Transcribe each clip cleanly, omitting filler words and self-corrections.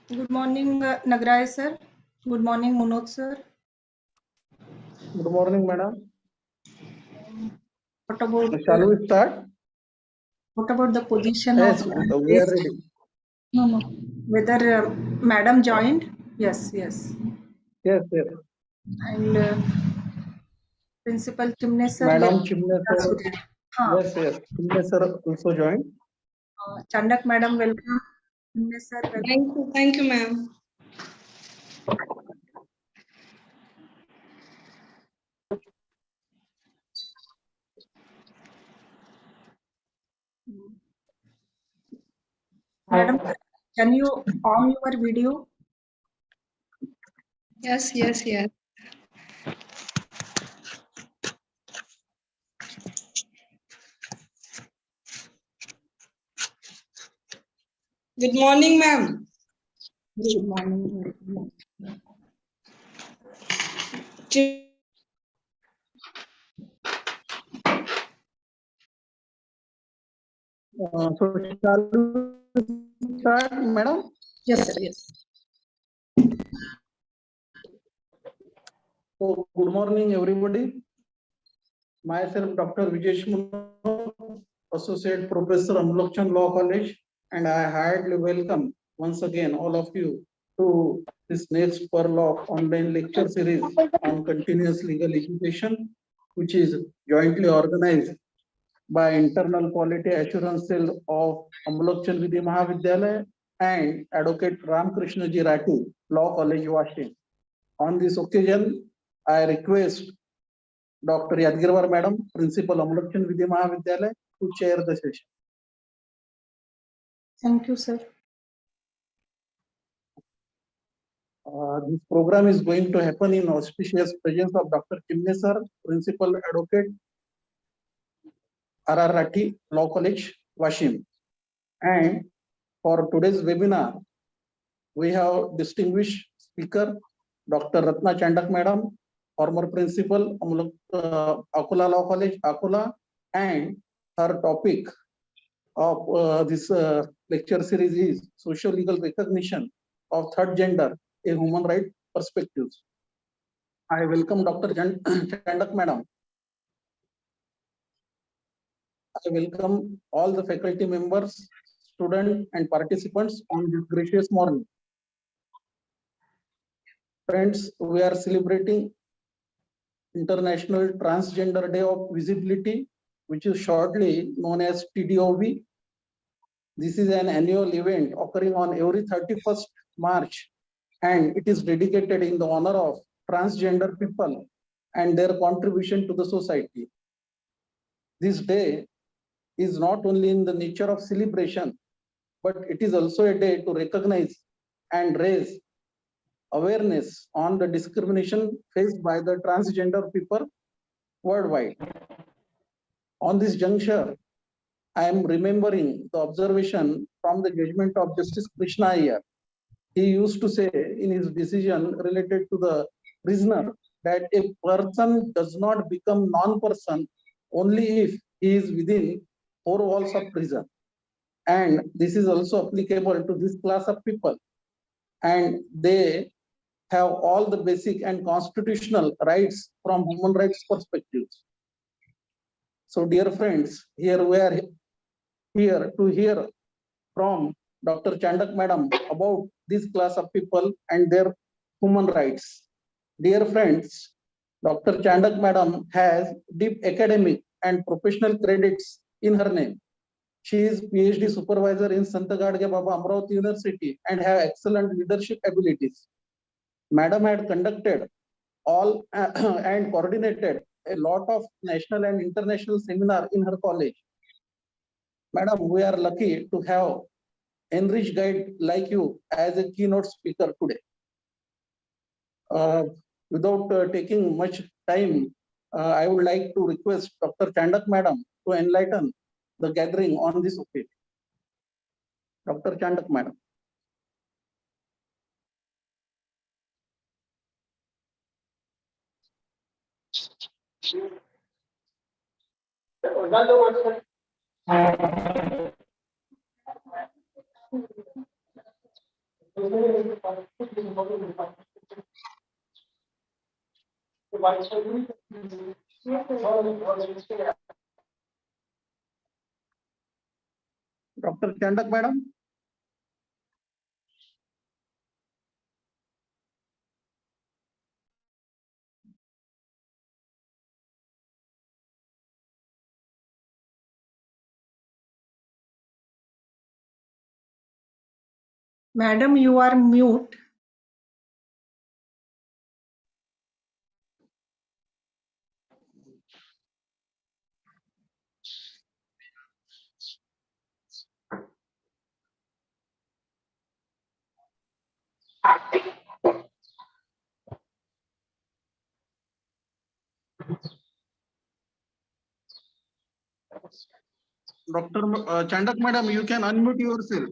Good morning, Nagraj sir. Good morning, Munod sir. Good morning, madam. What about Shall we start? the position Yes, of we are ready. no. Whether madam joined? Yes, yes. Yes, yes. And Principal Chimne sir Madam left Chimne us sir. today. Huh. Yes, yes. Chimne sir also joined. Chandak madam, welcome. Chimne sir, welcome. Thank you, ma'am. Madam, can you on your video? Yes. Good morning, ma'am. Good morning. So shall we start, madam? Yes, sir. Yes. So good morning, everybody. Myself, Dr. Vijesh Munod, Associate Professor, Amolakchand Law College, and I heartily welcome once again all of you to this next Pearl of online lecture series on continuous legal education, which is jointly organized by Internal Quality Assurance Cell of Amolakchand Vidya Mahavidyalaya and Advocate Ram Krishna Ji Rati, Law College, Washington. On this occasion, I request Dr. Yadgirwar Madam, Principal Amolakchand Vidya Mahavidyalaya, to chair the session. Thank you, sir. This program is going to happen in auspicious presence of Dr. Chimne sir, Principal Advocate R.R. Rathi, Law College, Washington. And for today's webinar, we have distinguished speaker, Dr. Ratna Chandak Madam, former Principal, Akola Law College, Akola, and her topic of this lecture series is Social Legal Recognition of Third Gender, a Human Right Perspective. I welcome Dr. Chandak Madam. I welcome all the faculty members, students, and participants on this gracious morning. Friends, we are celebrating International Transgender Day of Visibility, which is shortly known as TDOV. This is an annual event occurring on every 31st March, and it is dedicated in the honor of transgender people and their contribution to the society. This day is not only in the nature of celebration, but it is also a day to recognize and raise awareness on the discrimination faced by the transgender people worldwide. On this juncture, I am remembering the observation from the judgment of Justice Krishna Iyer. He used to say in his decision related to the prisoner that a person does not become non-person only if he is within four walls of prison. And this is also applicable to this class of people. And they have all the basic and constitutional rights from human rights perspectives. So dear friends, here we are here to hear from Dr. Chandak Madam about this class of people and their human rights. Dear friends, Dr. Chandak Madam has deep academic and professional credits in her name. She is PhD supervisor in Sant Gadge Baba Amravati University and have excellent leadership abilities. Madam had conducted all and coordinated a lot of national and international seminar in her college. Madam, we are lucky to have enriched guide like you as a keynote speaker today. Without taking much time, I would like to request Dr. Chandak Madam to enlighten the gathering on this occasion. Dr. Chandak Madam. Dr. Chandak madam. Madam, you are mute. Dr. Chandak madam, you can unmute yourself.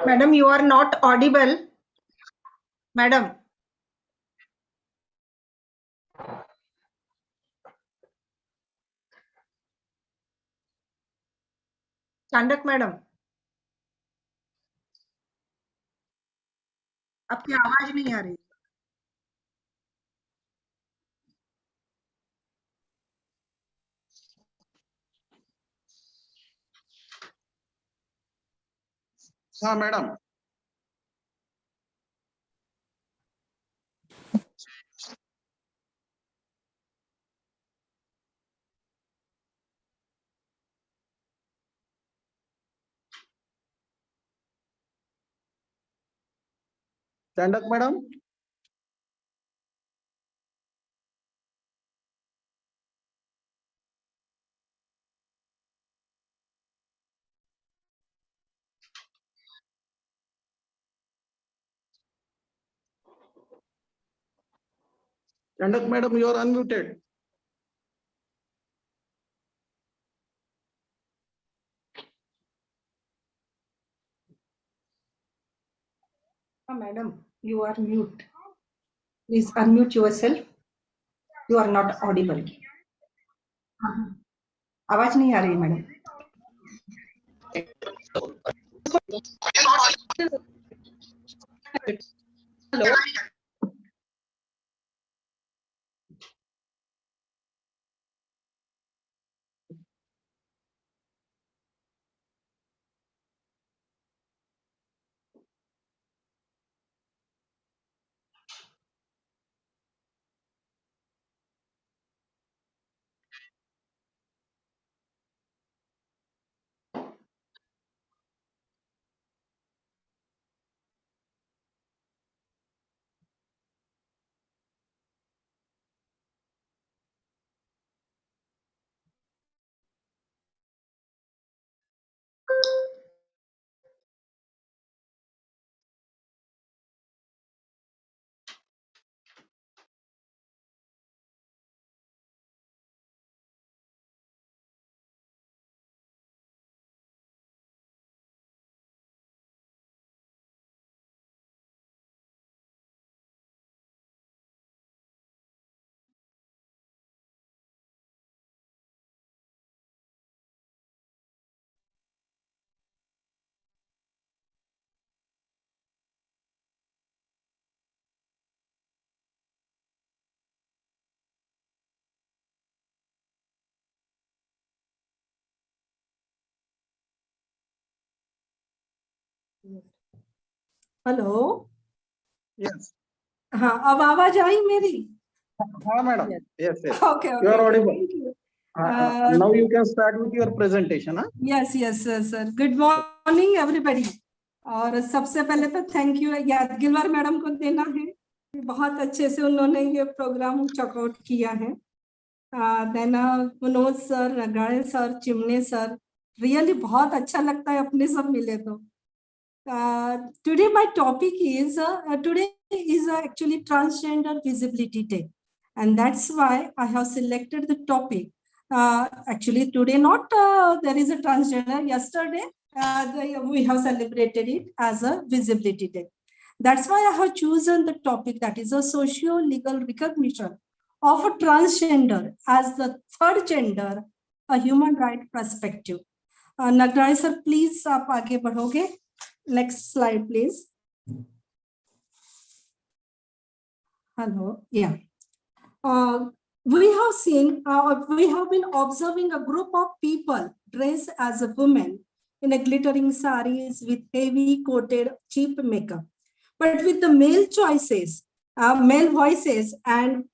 Madam, you are not audible. Madam. Chandak madam, आपकी आवाज नहीं आ रही. हाँ madam. Chandak madam. Chandak madam, you are unmuted. Madam, you are mute. Please unmute yourself. You are not audible. आवाज नहीं आ रही madam. Hello. Hello. Yes. हाँ, अब आवाज आई मेरी. हाँ madam. Yes. Yes. Okay. You are audible. Thank you. Now you can start with your presentation. Huh? Yes, sir. Good morning, everybody. और सबसे पहले तो थैंक यू यादगिलवार मैडम को देना है. बहुत अच्छे से उन्होंने ये प्रोग्राम चेकआउट किया है. देन मनोज सर, नगाड़े सर, चिमने सर, रियली बहुत अच्छा लगता है अपने सब मिले तो. Today my topic is today is actually Transgender Visibility Day, and that's why I have selected the topic Actually, today not there is a transgender. Yesterday, we have celebrated it as a visibility day. That's why I have chosen the topic that is a socio-legal recognition of a transgender as the third gender, a human right perspective. Nagraj sir, please आप आगे बढ़ोगे. Next slide, please. Hello. Yeah. We have been observing a group of people dressed as a woman in a glittering saris with heavy coated cheap makeup, but with the male choices, male voices and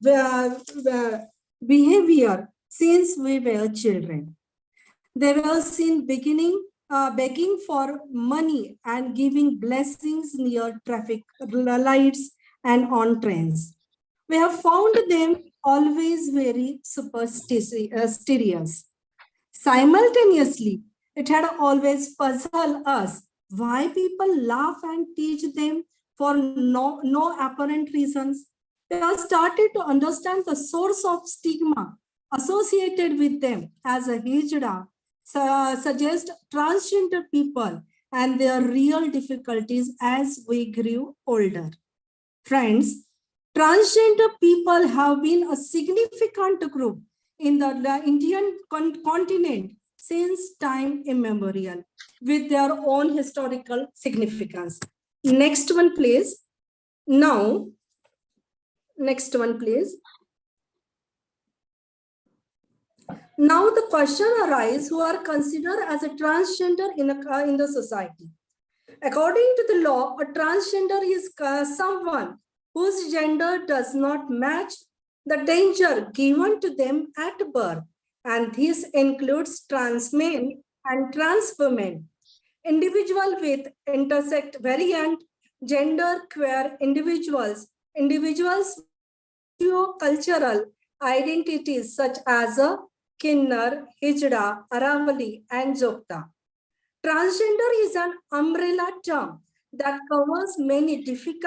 behavior since we were children. They were seen begging for money and giving blessings near traffic lights and on trains. We have found them always very superstitious. Simultaneously, it had always puzzled us why people laugh and teach them for no apparent reasons. We have started to understand the source of stigma associated with them as a hijra suggest transgender people and their real difficulties as we grew older. Friends, transgender people have been a significant group in the Indian continent since time immemorial with their own historical significance. Next one, please. Now, next one, please. Now the question arises who are considered as a transgender in the society. According to the law, a transgender is someone whose gender does not match the danger given to them at birth, and this includes trans men and trans women, individuals with intersect variant, gender queer individuals, cultural identities such as a Kinnar, Hijra, Aravali, and Jokta. Transgender is an umbrella term that covers many different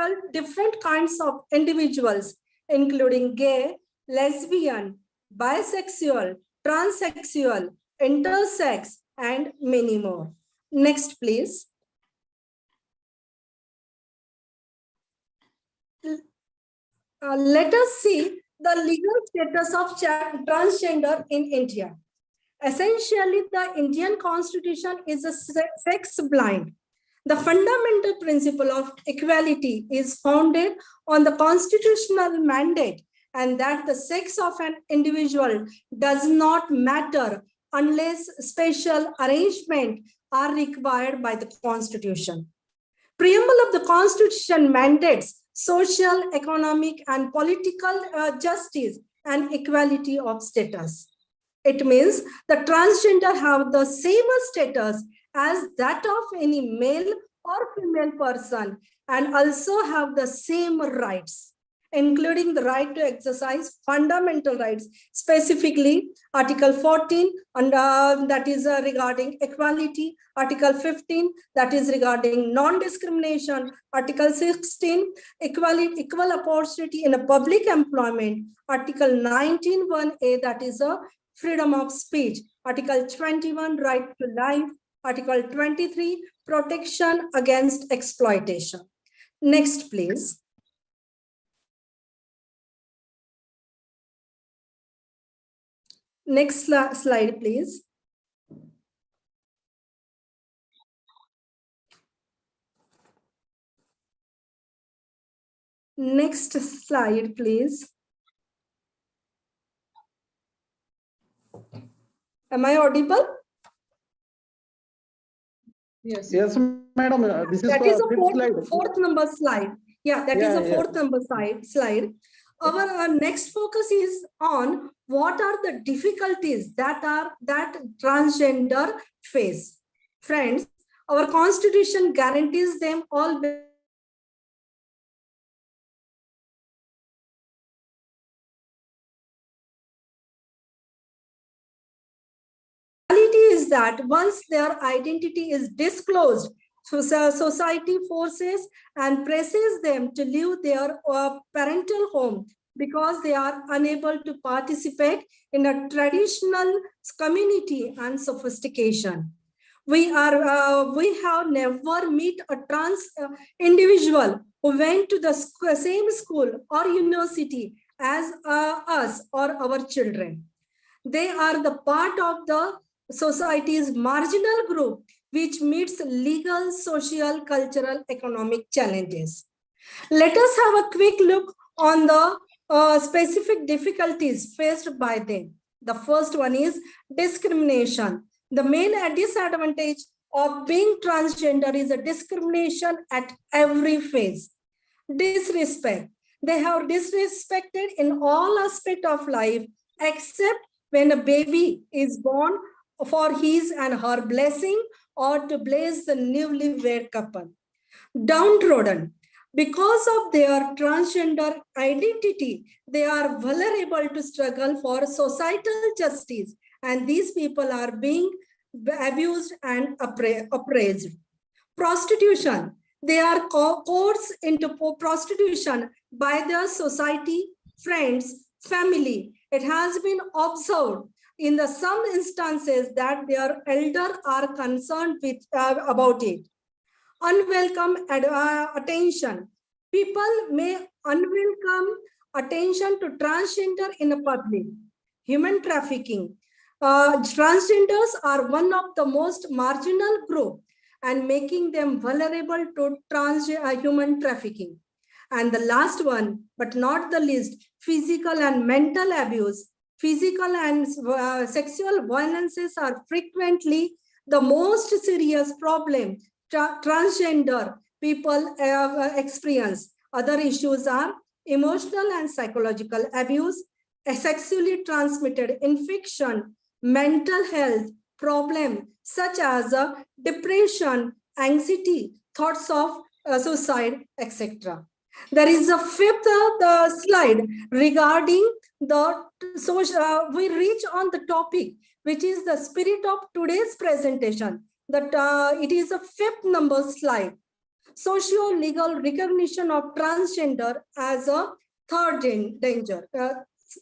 kinds of individuals, including gay, lesbian, bisexual, transsexual, intersex, and many more. Next, please. Let us see the legal status of transgender in India. Essentially, the Indian Constitution is a sex blind. The fundamental principle of equality is founded on the constitutional mandate and that the sex of an individual does not matter unless special arrangements are required by the Constitution. Preamble of the Constitution mandates social, economic, and political justice and equality of status. It means the transgender have the same status as that of any male or female person and also have the same rights, including the right to exercise fundamental rights, specifically Article 14, and that is regarding equality, Article 15, that is regarding non-discrimination, Article 16, equal opportunity in a public employment, Article 19(1)(a), that is a freedom of speech, Article 21, right to life, Article 23, protection against exploitation. Next, please. Next slide, please. Next slide, please. Am I audible? Yes, madam. This is that is the fourth number slide. Yeah, that is a fourth number slide. Our next focus is on what are the difficulties that transgender face. Friends, our Constitution guarantees them all. Is that once their identity is disclosed, society forces and presses them to leave their parental home because they are unable to participate in a traditional community and sophistication. We have never met a trans individual who went to the same school or university as us or our children. They are the part of the society's marginal group, which meets legal, social, cultural, economic challenges. Let us have a quick look on the specific difficulties faced by them. The first one is discrimination. The main disadvantage of being transgender is a discrimination at every phase. Disrespect. They have disrespected in all aspects of life, except when a baby is born for his and her blessing or to bless the newlywed couple. Downtrodden. Because of their transgender identity, they are vulnerable to struggle for societal justice, and these people are being abused and oppressed. Prostitution. They are coerced into prostitution by their society, friends, family. It has been observed in some instances that their elders are concerned with about it. Unwelcome attention. People may unwelcome attention to transgender in a public. Human trafficking. Transgenders are one of the most marginal group and making them vulnerable to human trafficking. And the last one, but not the least, physical and mental abuse. Physical and sexual violences are frequently the most serious problem transgender people experience. Other issues are emotional and psychological abuse, a sexually transmitted infection, mental health problem such as depression, anxiety, thoughts of suicide, etc. There is a fifth slide regarding the social. We reach on the topic, which is the spirit of today's presentation. That it is a fifth number slide. Socio-legal recognition of transgender as a third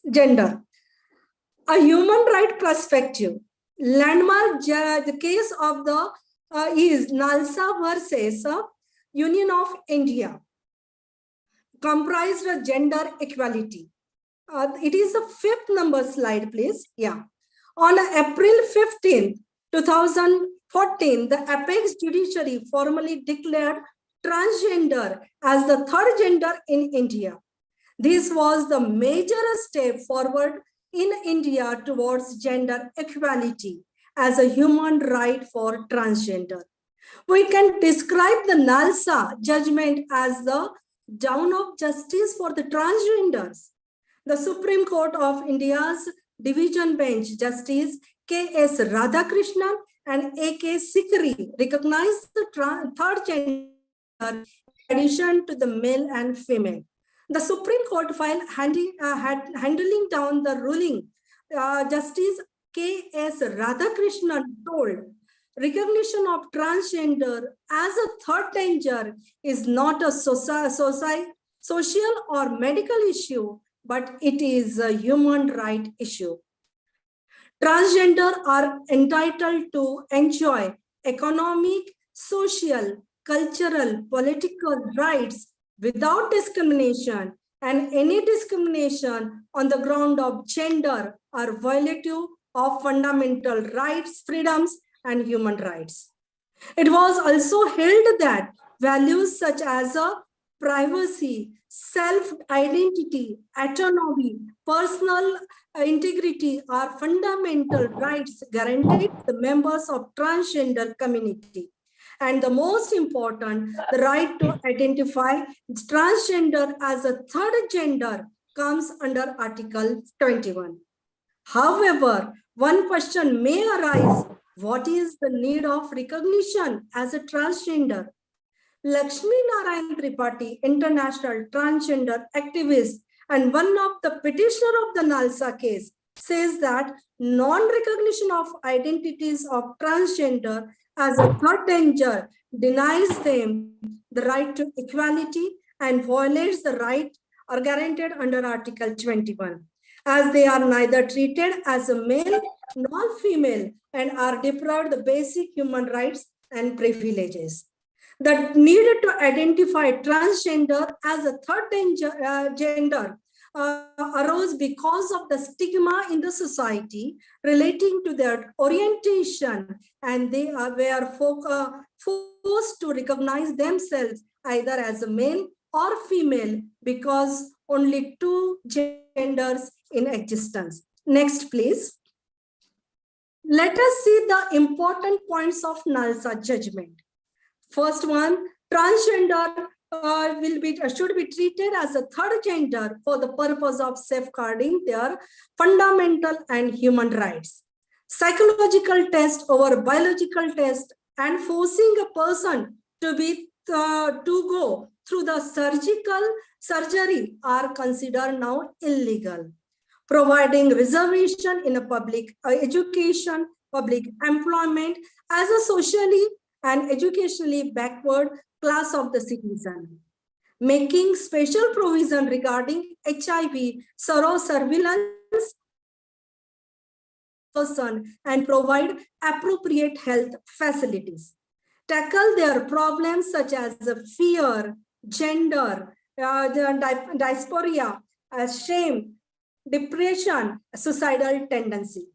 gender. A human right perspective. Landmark the case of the is Nalsa versus Union of India. Comprised of gender equality. It is the fifth number slide, please. Yeah. On April 15, 2014, the apex judiciary formally declared transgender as the third gender in India. This was the major step forward in India towards gender equality as a human right for transgender. We can describe the Nalsa judgment as the dawn of justice for the transgenders. The Supreme Court of India's Division Bench Justice K.S. Radhakrishnan and A.K. Sikri recognized the third gender in addition to the male and female. The Supreme Court, while handling down the ruling, Justice K.S. Radhakrishnan told, recognition of transgender as a third danger is not a social or medical issue, but it is a human right issue. Transgender are entitled to enjoy economic, social, cultural, political rights without discrimination, and any discrimination on the ground of gender are violative of fundamental rights, freedoms, and human rights. It was also held that values such as privacy, self-identity, autonomy, personal integrity are fundamental rights guaranteed to the members of transgender community. And the most important, the right to identify transgender as a third gender comes under Article 21. However, one question may arise: what is the need of recognition as a transgender? Lakshmi Narayan Tripathi, international transgender activist and one of the petitioner of the Nalsa case, says that non-recognition of identities of transgender as a third danger denies them the right to equality and violates the right are guaranteed under Article 21, as they are neither treated as a male nor female and are deprived the basic human rights and privileges. The need to identify transgender as a third gender arose because of the stigma in the society relating to their orientation, and they were forced to recognize themselves either as a male or female because only two genders in existence. Next, please. Let us see the important points of Nalsa judgment. First one, transgender should be treated as a third gender for the purpose of safeguarding their fundamental and human rights. Psychological test over biological test and forcing a person to go through the surgery are considered now illegal. Providing reservation in a public education, public employment as a socially and educationally backward class of the citizen. Making special provision regarding HIV serosurveillance person and provide appropriate health facilities. Tackle their problems such as fear, gender, dysphoria, shame, depression, suicidal tendency.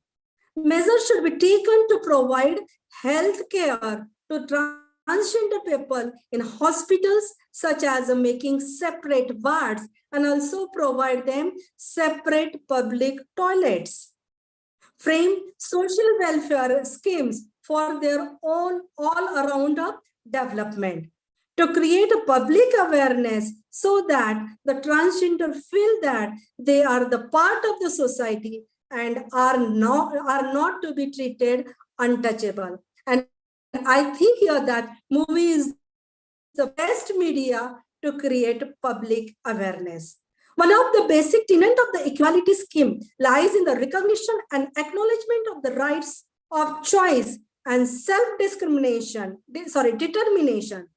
Measures should be taken to provide health care to transgender people in hospitals, such as making separate wards and also provide them separate public toilets. Frame social welfare schemes for their own all-around development. To create a public awareness so that the transgender feel that they are the part of the society and are not to be treated untouchable. And I think here that movie is the best media to create public awareness. One of the basic tenets of the equality scheme lies in the recognition and acknowledgement of the rights of choice and determination. Determination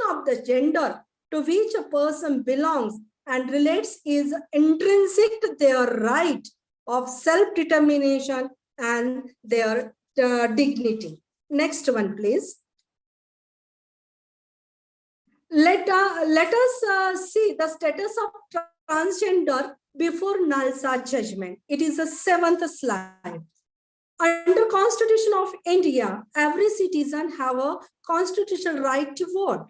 of the gender to which a person belongs and relates is intrinsic to their right of self-determination and their dignity. Next one, please. Let us see the status of transgender before Nalsa judgment. It is the 7th slide. Under Constitution of India, every citizen have a constitutional right to vote.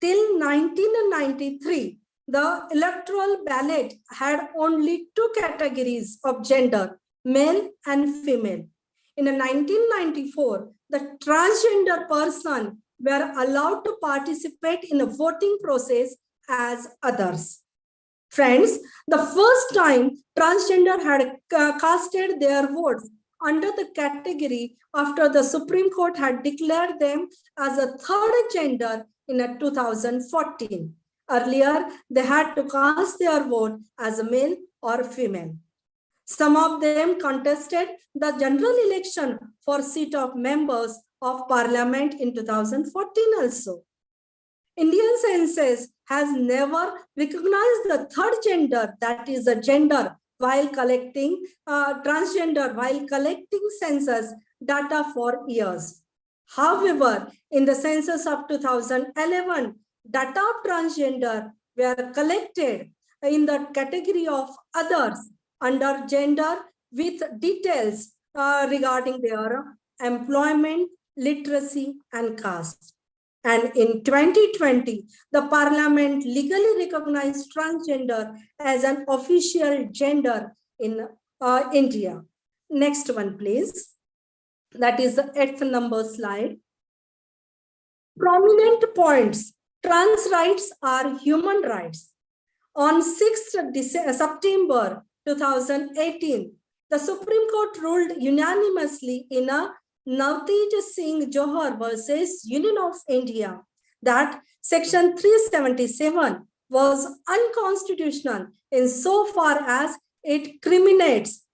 Till 1993, the electoral ballot had only two categories of gender, male and female. In 1994, the transgender person were allowed to participate in a voting process as others. Friends, the first time transgender had casted their votes under the category after the Supreme Court had declared them as a third gender in 2014. Earlier, they had to cast their vote as a male or female. Some of them contested the general election for seat of members of parliament in 2014 also. Indian census has never recognized the third gender, that is a gender, while collecting transgender, while collecting census data for years. However, in the census of 2011, data of transgender were collected in the category of others under gender with details regarding their employment, literacy, and caste. And in 2020, the parliament legally recognized transgender as an official gender in India. Next one, please. That is the 8th number slide. Prominent points. Trans rights are human rights. On 6th September 2018, the Supreme Court ruled unanimously in a Navteej Singh Johar versus Union of India that Section 377 was unconstitutional insofar as it criminates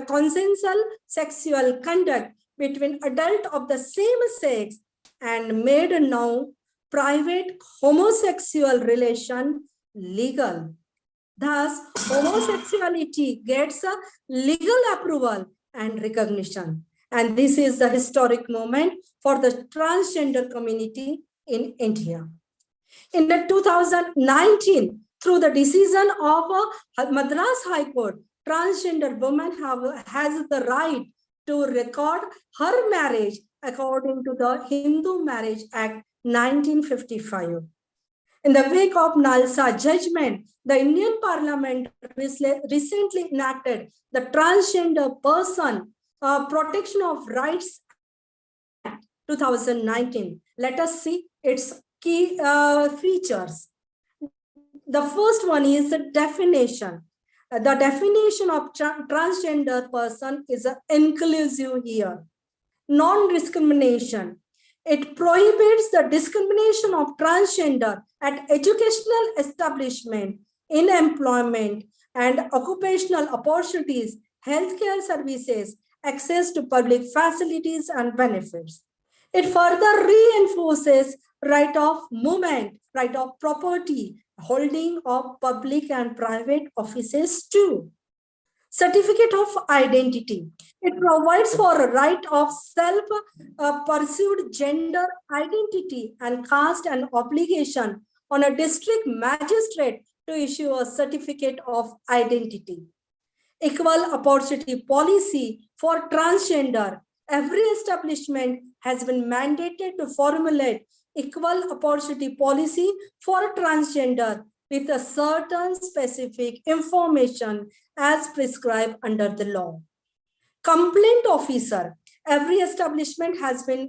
consensual sexual conduct between adults of the same sex and made now private homosexual relation legal. Thus, homosexuality gets a legal approval and recognition. And this is the historic moment for the transgender community in India. In the 2019, through the decision of Madras High Court, transgender women has the right to record her marriage according to the Hindu Marriage Act 1955. In the wake of Nalsa judgment, the Indian Parliament recently enacted the Transgender Person Protection of Rights Act 2019. Let us see its key features. The first one is the definition. The definition of transgender person is inclusive here. Non-discrimination. It prohibits the discrimination of transgender at educational establishment, in employment and occupational opportunities, healthcare services, access to public facilities and benefits. It further reinforces right of movement, right of property, holding of public and private offices too. Certificate of identity. It provides for a right of self-pursued gender identity and caste an obligation on a district magistrate to issue a certificate of identity. Equal opportunity policy for transgender. Every establishment has been mandated to formulate equal opportunity policy for transgender with a certain specific information as prescribed under the law. Complaint officer. Every establishment has been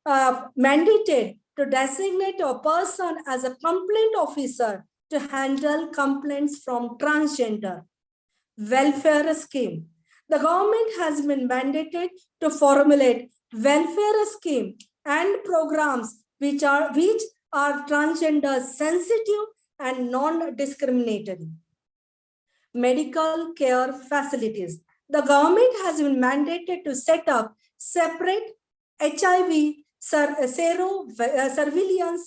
mandated to designate a person as a complaint officer to handle complaints from transgender. Welfare scheme. The government has been mandated to formulate welfare scheme and programs which are transgender sensitive and non-discriminatory. Medical care facilities. The government has been mandated to set up separate HIV surveillance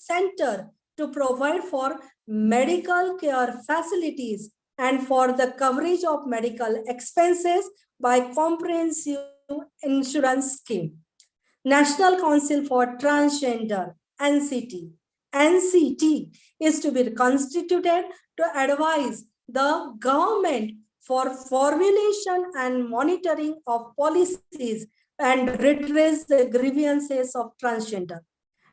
center to provide for medical care facilities and for the coverage of medical expenses by comprehensive insurance scheme. National Council for Transgender, NCT. NCT is to be constituted to advise the government for formulation and monitoring of policies and redress the grievances of transgender.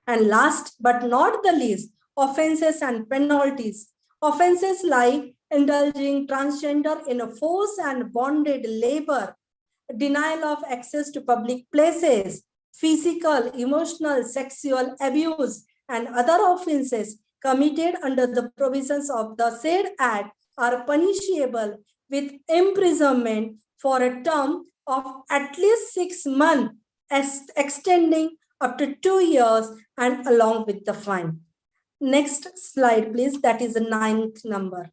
And last but not the least, offenses and penalties. Offenses like indulging transgender in a forced and bonded labor, denial of access to public places, physical, emotional, sexual abuse, and other offenses committed under the provisions of the said act are punishable with imprisonment for a term of at least 6 months, extending up to 2 years and along with the fine. Next slide, please. That is the 9th number.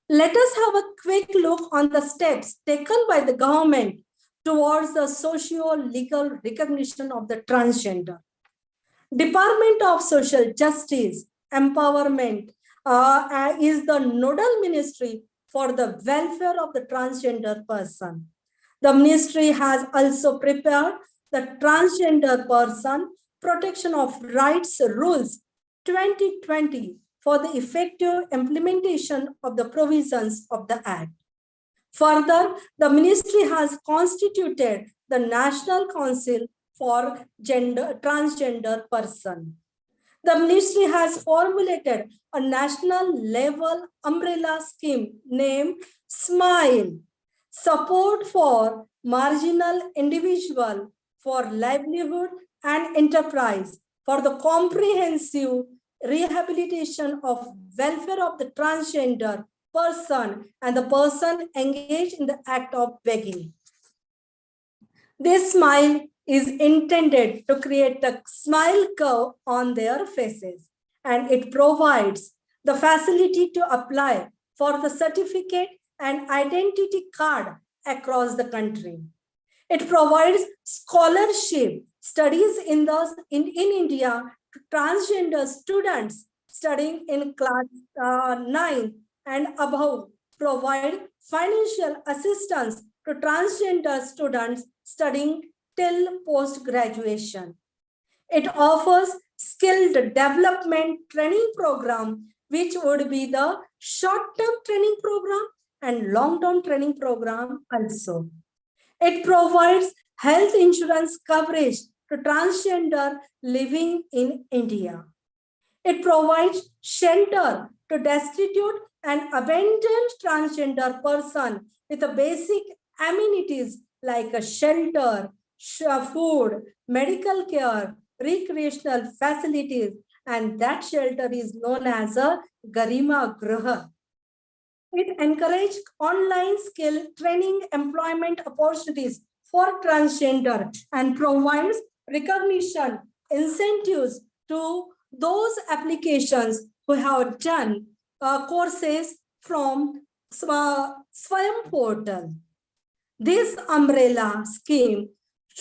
Let us have a quick look on the steps taken by the government towards the socio-legal recognition of the transgender. Department of Social Justice Empowerment is the nodal ministry for the welfare of the transgender person. The ministry has also prepared the Transgender Person Protection of Rights Rules 2020 for the effective implementation of the provisions of the Act. Further, the ministry has constituted the National Council for Transgender Person. The ministry has formulated a national level umbrella scheme named SMILE, Support for Marginal Individual for Livelihood and Enterprise, for the comprehensive rehabilitation of welfare of the transgender person and the person engaged in the act of begging. This SMILE is intended to create a smile curve on their faces, and it provides the facility to apply for the certificate and identity card across the country. It provides scholarship studies in India to transgender students studying in class 9 and above provide financial assistance to transgender students studying till post-graduation. It offers skilled development training program, which would be the short-term training program and long-term training program also. It provides health insurance coverage to transgender living in India. It provides shelter to destitute and abandoned transgender person with a basic amenities like a shelter, food, medical care, recreational facilities, and that shelter is known as a Garima Graha. It encourages online skill training, employment opportunities for transgender and provides recognition, incentives to those applications who have done courses from Swayam portal. This umbrella scheme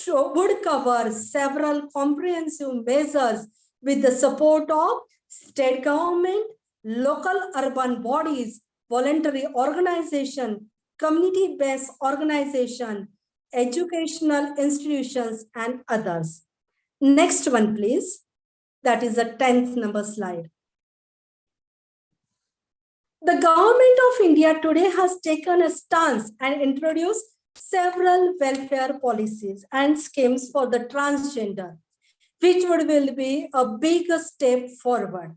would cover several comprehensive measures with the support of state government, local urban bodies, voluntary organization, community-based organization, educational institutions, and others. Next one, please. That is the 10th number slide. The government of India today has taken a stance and introduced several welfare policies and schemes for the transgender, which will be a big step forward.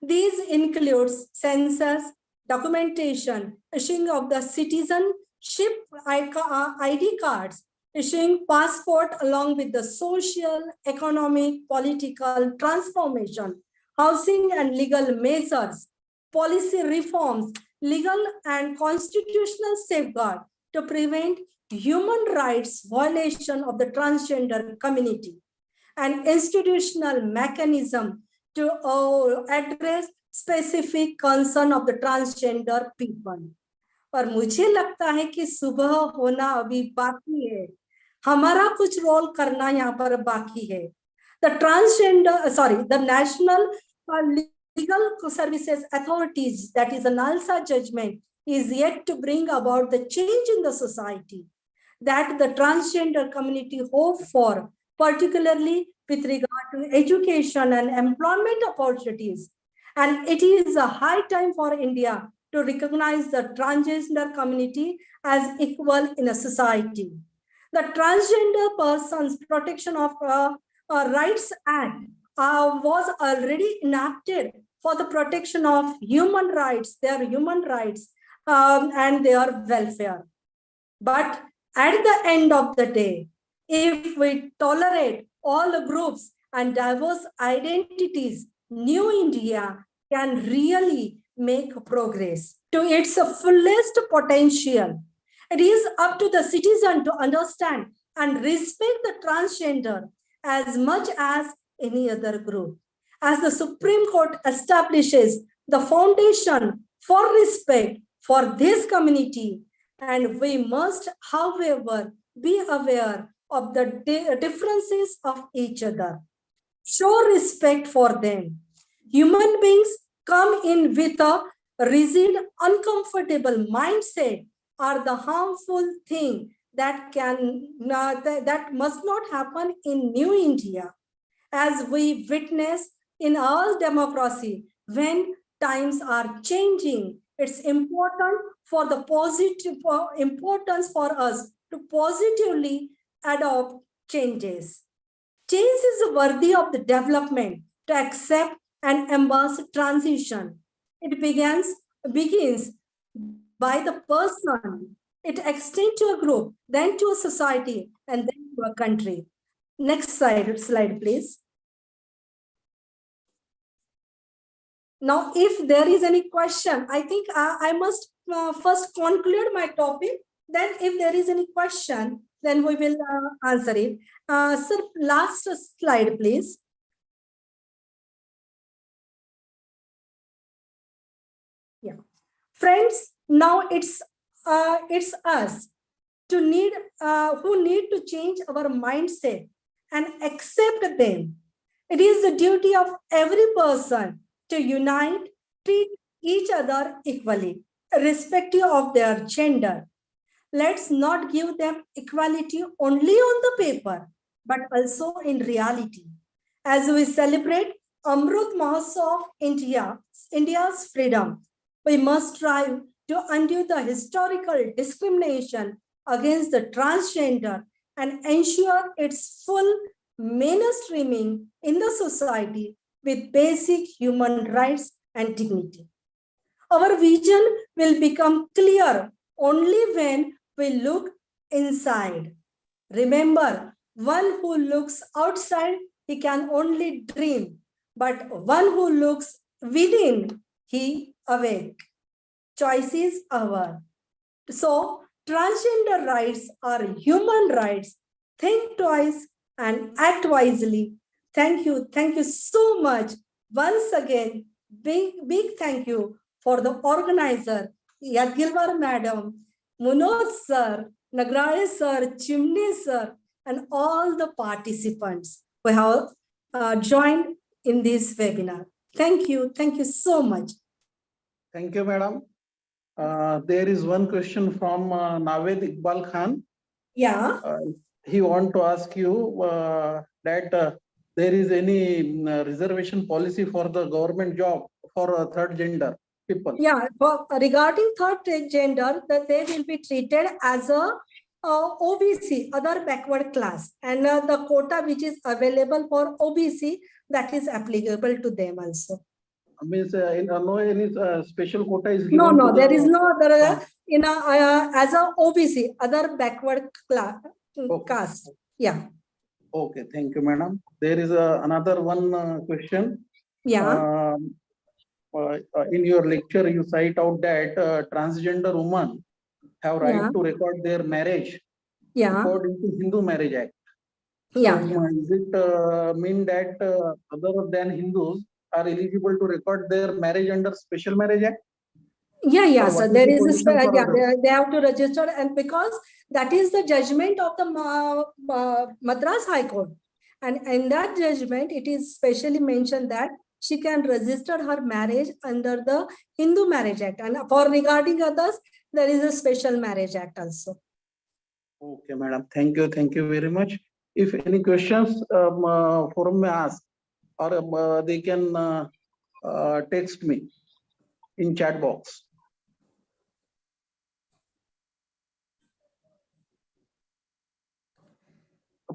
These include census, documentation, issuing of the citizenship ID cards, issuing passport along with the social, economic, political transformation, housing and legal measures, policy reforms, legal and constitutional safeguard to prevent human rights violation of the transgender community, and institutional mechanism to address specific concern of the transgender people. पर मुझे लगता है कि सुबह होना अभी बाकी है, हमारा कुछ रोल करना यहाँ पर बाकी है. The National Legal Services Authorities, that is a NALSA judgment, is yet to bring about the change in the society that the transgender community hope for, particularly with regard to education and employment opportunities. And it is a high time for India to recognize the transgender community as equal in a society. The Transgender Persons Protection of Rights Act was already enacted for the protection of human rights, their human rights, and their welfare. But at the end of the day, if we tolerate all the groups and diverse identities, New India can really make progress to its fullest potential. It is up to the citizen to understand and respect the transgender as much as any other group. As the Supreme Court establishes the foundation for respect for this community, and we must, however, be aware of the differences of each other. Show respect for them. Human beings come in with a rigid, uncomfortable mindset are the harmful thing that must not happen in New India. As we witness in our democracy, when times are changing, it's important for the importance for us to positively adopt changes. Change is worthy of the development to accept and embrace transition. It begins by the person. It extends to a group, then to a society, and then to a country. Next slide, please. Now, if there is any question, I think I must first conclude my topic. Then if there is any question, then we will answer it. Sir, last slide, please. Yeah. Friends, now it's us to who need to change our mindset and accept them. It is the duty of every person to unite, treat each other equally, irrespective of their gender. Let's not give them equality only on the paper, but also in reality. As we celebrate Amrut Mahotsav of India's freedom, we must strive to undo the historical discrimination against the transgender and ensure its full mainstreaming in the society with basic human rights and dignity. Our vision will become clear only when we look inside. Remember, one who looks outside, he can only dream, but one who looks within, he awake. Choice is ours. So, transgender rights are human rights. Think twice and act wisely. Thank you so much. Once again, big thank you for the organizer, Yadgilwar Madam, Munoj Sir, Nagraj Sir, Chimney Sir, and all the participants who have joined in this webinar. Thank you so much. Thank you, madam. There is one question from Naved Iqbal Khan. Yeah. He want to ask you that there is any reservation policy for the government job for third gender people. Yeah, regarding third gender, that they will be treated as a OBC, other backward class, and the quota which is available for OBC, that is applicable to them also. Means no any special quota is given. No, there is no other as a OBC, other backward class. Okay. Caste. Yeah. Okay, thank you, madam. There is another one question. Yeah. In your lecture, you cite out that transgender women have right Yeah. to record their marriage Yeah. according to Hindu Marriage Act. Yeah. So, is it mean that other than Hindus are eligible to record their marriage under Special Marriage Act? Yeah. Or So what is there the is position for yeah, others? they have to register, and because that is the judgment of the Madras High Court, and in that judgment it is specially mentioned that she can register her marriage under the Hindu Marriage Act, and for regarding others there is a Special Marriage Act also. Okay, madam. Thank you very much. If any questions, forum may ask, or they can text me in chat box.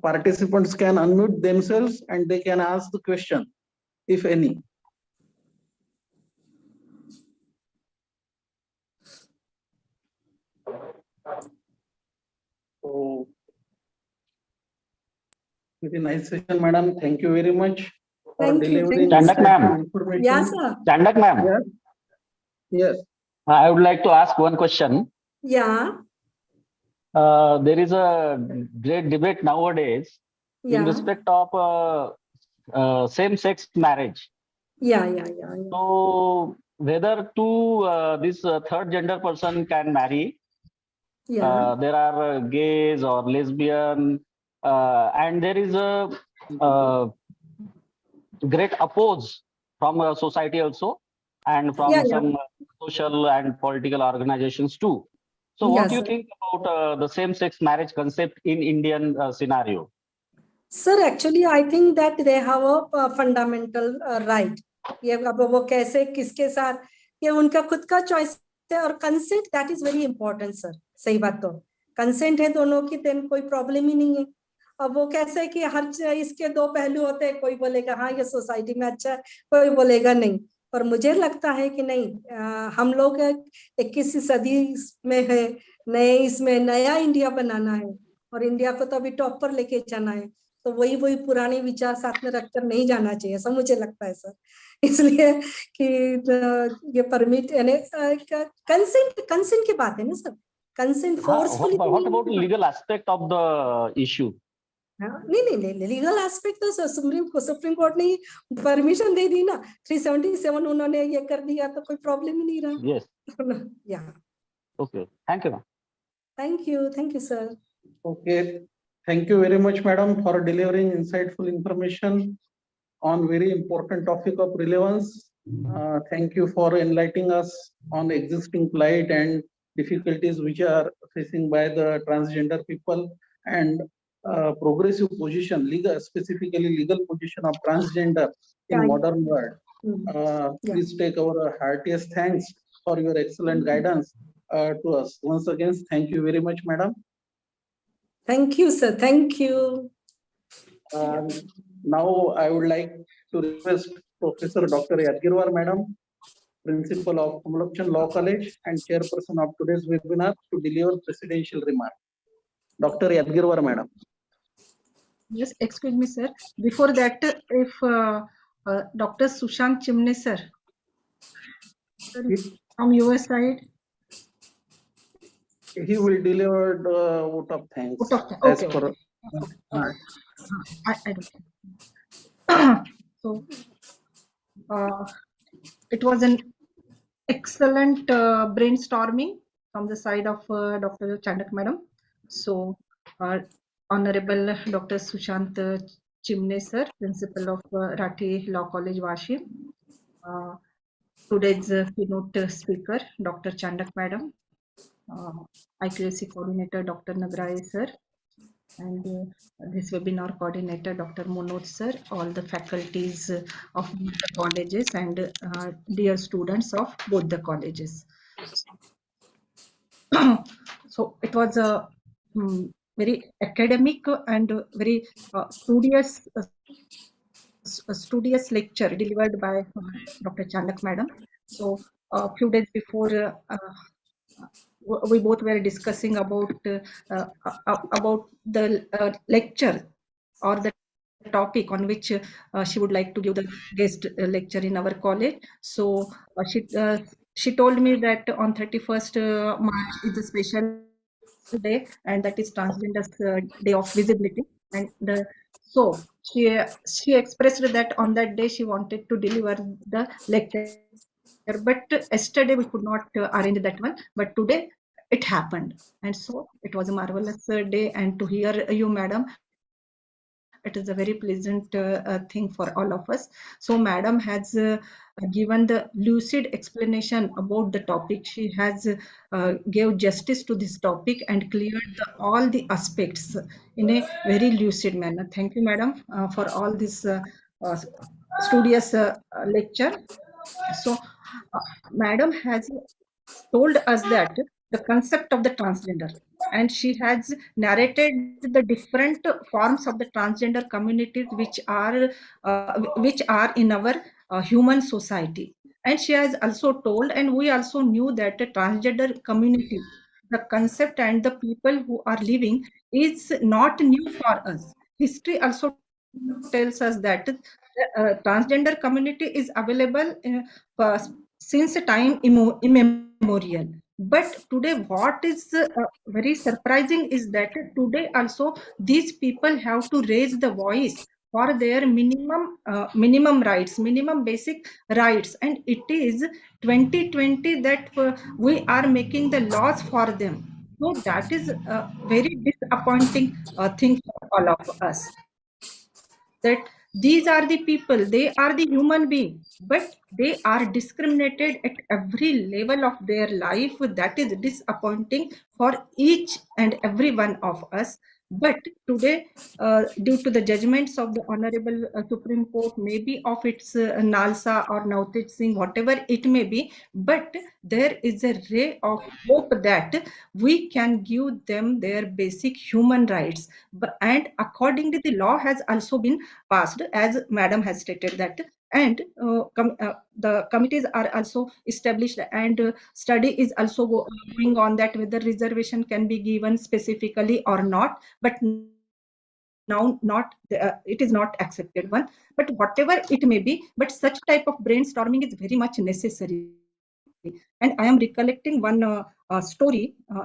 Participants can unmute themselves and they can ask the question, if any. So, very nice session, madam. Thank you very much for Thank you. delivering Chandak ma'am. information. Yes, sir. Chandak ma'am, Yes. Yes. I would like to ask one question. Yeah. There is a great debate nowadays in Yeah. respect of same-sex marriage. Yeah. So whether this third gender person can marry, Yeah. there are gays or lesbian, and there is a great oppose from society also, and from Yeah. some social and political organizations too. So what Yes, do you sir. think about the same-sex marriage concept in Indian scenario? Sir, actually, I think that they have a fundamental right. ये अब वो कैसे किसके साथ ये उनका खुद का चॉइस है, और consent that is very important sir. सही बात, तो कंसेंट है दोनों की, देन कोई प्रॉब्लम ही नहीं है. अब वो कैसे कि हर इसके दो पहलू होते हैं, कोई बोलेगा हाँ ये सोसाइटी में अच्छा है, कोई बोलेगा नहीं. पर मुझे लगता है कि नहीं, हम लोग 21वीं सदी में है, नए इसमें नया इंडिया बनाना है, और इंडिया को तो अभी टॉप पर लेके जाना है. तो वही पुराने विचार साथ में रखकर नहीं जाना चाहिए, ऐसा मुझे लगता है सर. इसलिए कि ये परमिट यानी कंसेंट की बात है ना sir. Consent forcefully. What about legal aspect of the issue? नहीं, लीगल एस्पेक्ट तो सुप्रीम कोर्ट ने परमिशन दे दी ना. 377 उन्होंने ये कर दिया, तो कोई प्रॉब्लम ही नहीं रहा. Yes. Yeah. Okay. Thank you. Thank you, sir. Okay. Thank you very much, madam, for delivering insightful information on very important topic of relevance Thank you for enlightening us on existing plight and difficulties which are facing by the transgender people and progressive position, legal, specifically legal position of transgender in Yeah. modern world. Yeah. Please take our heartiest thanks for your excellent guidance to us. Once again, thank you very much, madam. Thank you, sir. Thank you. Now I would like to request Professor Dr. Yadgirwar, madam, Principal of Amolakchand Law College and Chairperson of today's webinar, to deliver presidential remark. Dr. Yadgirwar, madam. Yes, excuse me, sir. Before that, if Dr. Sushant Chimne, sir, from your side. He will deliver the vote of thanks Okay, as okay. per. I don't. So it was an excellent brainstorming from the side of Dr. Chandak madam. So Honorable Dr. Sushant Chimne, sir, Principal of Rathi Law College, Vashi. Today's keynote speaker, Dr. Chandak madam, IQAC coordinator, Dr. Nagraye, sir, and this webinar coordinator, Dr. Monod, sir, all the faculties of both the colleges and dear students of both the colleges. So it was a very academic and very studious lecture delivered by Dr. Chandak madam. So a few days before we both were discussing about the lecture or the topic on which she would like to give the guest lecture in our college. So she told me that on 31st March is a special day, and that is Transgender Day of Visibility. And so she expressed that on that day she wanted to deliver the lecture. But yesterday we could not arrange that one, but today it happened, and so it was a marvelous day. And to hear you, madam, it is a very pleasant thing for all of us. So madam has given the lucid explanation about the topic. She has gave justice to this topic and cleared all the aspects in a very lucid manner. Thank you, madam, for all this uh, studious lecture. So, Madam has told us that the concept of the transgender, and she has narrated the different forms of the transgender communities which are in our human society. And she has also told, and we also knew that the transgender community, the concept and the people who are living is not new for us. History also tells us that transgender community is available uh, since time immemorial. But today, what is very surprising is that today also these people have to raise the voice for their minimum rights, minimum basic rights, and it is 2020 that we are making the laws for them. So that is a very disappointing thing for all of us, that these are the people, they are the human being, but they are discriminated at every level of their life. That is disappointing for each and every one of us. But today, due to the judgments of the Honorable Supreme Court, maybe of its Nalsa or Navtej Singh, whatever it may be, but there is a ray of hope that we can give them their basic human rights. And accordingly, the law has also been passed, as madam has stated that, and the committees are also established, and study is also going on that whether reservation can be given specifically or not. But now it is not accepted one. But whatever it may be, but such type of brainstorming is very much necessary. And I am recollecting one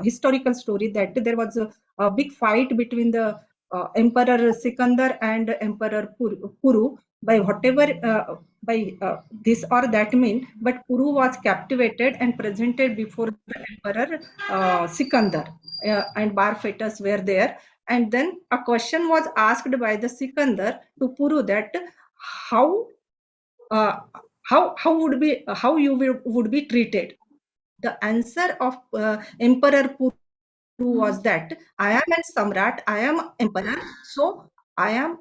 historical story, that there was a big fight between the Emperor Sikandar and Emperor Puru. By whatever this or that mean, but Puru was captivated and presented before the Emperor Sikandar, and bar fighters were there. And then a question was asked by the Sikandar to Puru, that how uh, how you would be treated? The answer of Emperor Puru was that I am a Samrat, I am emperor, so I am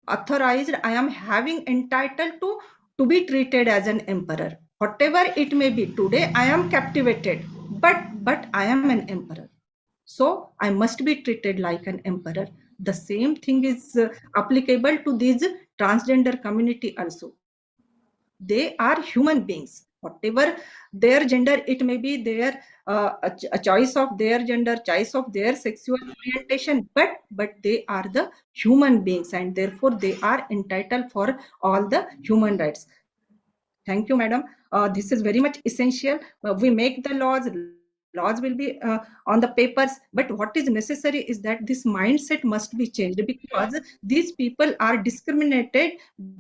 authorized, I am having entitled to be treated as an emperor. Whatever it may be, today I am captivated, but I am an emperor. So I must be treated like an emperor. The same thing is applicable to these transgender community also. They are human beings, whatever their gender it may be, their a choice of their gender, choice of their sexual orientation, but they are the human beings, and therefore they are entitled for all the human rights. Thank you, madam. This is very much essential. We make the laws will be on the papers, but what is necessary is that this mindset must be changed, because these people are discriminated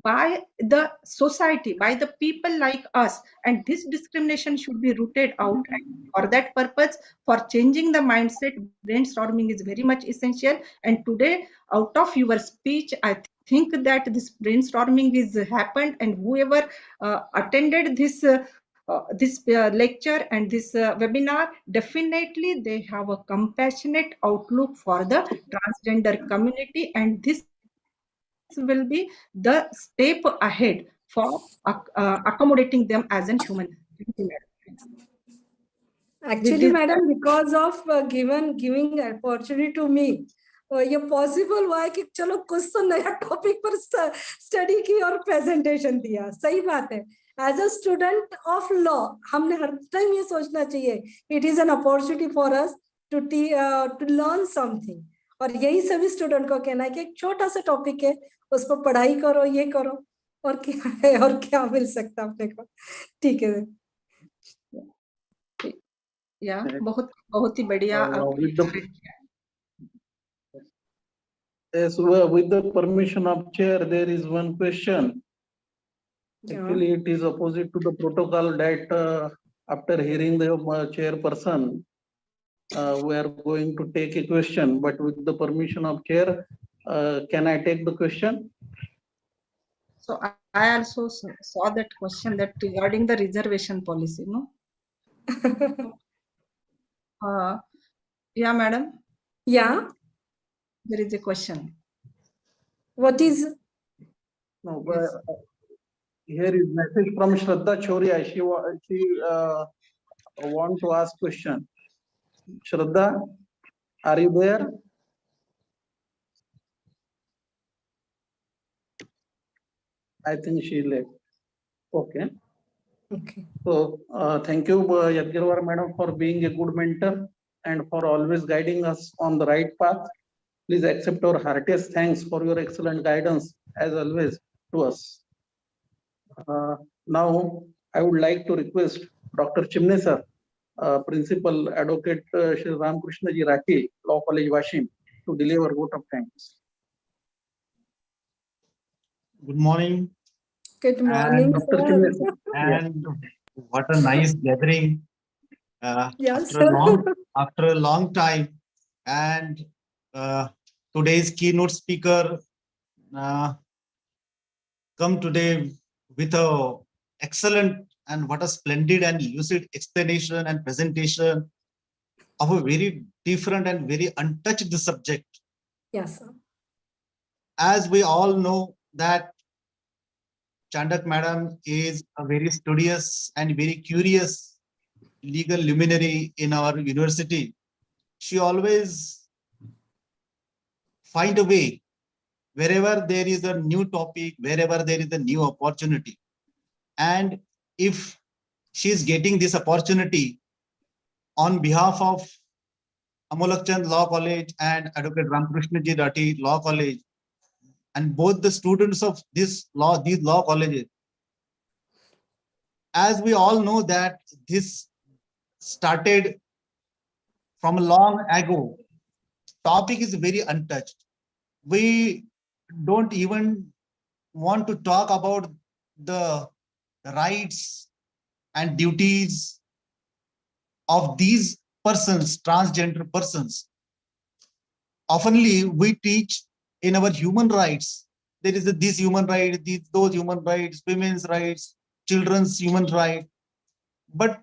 by the society, by the people like us, and this discrimination should be rooted out. And for that purpose, for changing the mindset, brainstorming is very much essential. And today, out of your speech, I think that this brainstorming is happened, and whoever attended this lecture and this webinar, definitely they have a compassionate outlook for the transgender community, and this will be the step ahead for accommodating them as a human. Thank you, madam. With Actually, this, madam, because of giving opportunity to me, ये possible हुआ है कि चलो कुछ तो नया topic पर study की और प्रेजेंटेशन दिया. सही बात है. As a student of law हमने हर टाइम ये सोचना चाहिए it is an opportunity for us to learn something. और यही सभी स्टूडेंट को कहना है कि एक छोटा सा टॉपिक है, उस पर पढ़ाई करो, ये करो, और क्या है और क्या मिल सकता अपने को. ठीक है. या बहुत ही बढ़िया. Yes, with the permission of chair, there is one question. Actually, it is opposite to the protocol that after hearing the chairperson, we are going to take a question. But with the permission of chair, can I take the question? So I also saw that question, that regarding the reservation policy, no? Yeah, madam. Yeah. There is a question. What is? No, yes. Here is message from Shraddha Choria. She want to ask question. Shraddha, are you there? I think she left. Okay. Okay. So thank you, Yadgirwar madam, for being a good mentor and for always guiding us on the right path. Please accept our heartiest thanks for your excellent guidance as always to us. Now, I would like to request Dr. Chimne sir, Principal Advocate Shri Ramkrishna Ji Rathi, Law College, Washim, to deliver vote of thanks. Good morning. Good morning, Dr. sir. Chimne sir. And what a nice gathering Yes, after a long time. And today's keynote speaker come today with a excellent and what a splendid and lucid explanation and presentation of a very different and very untouched subject. Yes, sir. As we all know that Chandak madam is a very studious and very curious legal luminary in our university. She always find a way wherever there is a new topic, wherever there is a new opportunity. And if she is getting this opportunity on behalf of Amolakchand Law College and Advocate Ramkrishna Ji Rathi Law College, and both the students of these law colleges, as we all know that this started from long ago. Topic is very untouched. We don't even want to talk about the rights and duties of these persons, transgender persons. Oftenly we teach in our human rights, there is this human right, those human rights, women's rights, children's human right. But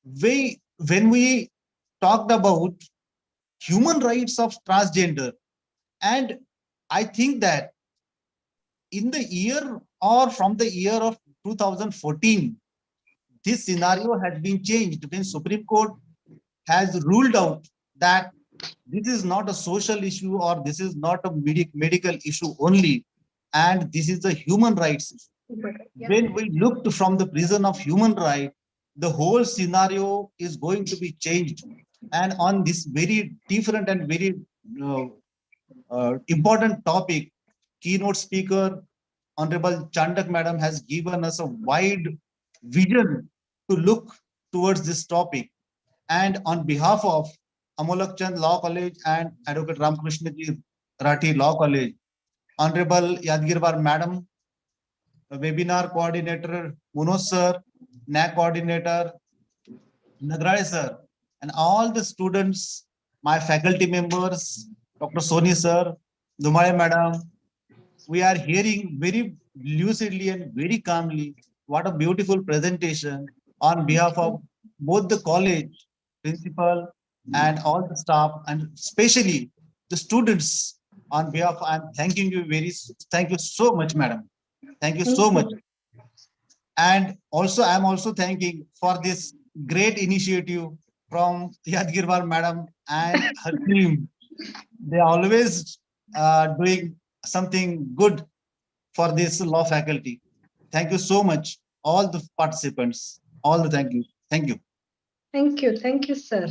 when we talked about human rights of transgender, and I think that in the year or from the year of 2014, this scenario has been changed when Supreme Court has ruled out that this is not a social issue or this is not a medical issue only, and this is a human rights issue. When we looked from the prison of human right, the whole scenario is going to be changed. And on this very different and very important topic, keynote speaker, Honorable Chandak Madam has given us a wide vision to look towards this topic. And on behalf of Amolakchand Law College and Advocate Ramakrishna Ji Rathi Law College, Honorable Yadgirwar Madam, webinar coordinator Munoz sir, NAC coordinator Nagraj sir, and all the students, my faculty members, Dr. Soni sir, Dumale madam, we are hearing very lucidly and very calmly. What a beautiful presentation on behalf of both the college principal and all the staff, and especially the students. On behalf, I'm thanking you thank you so much, madam. Thank you so much. And also, I'm also thanking for this great initiative from Yadgirwar madam and her team. They are always doing something good for this law faculty. Thank you so much, all the participants. All the thank you. Thank you. Thank you, sir.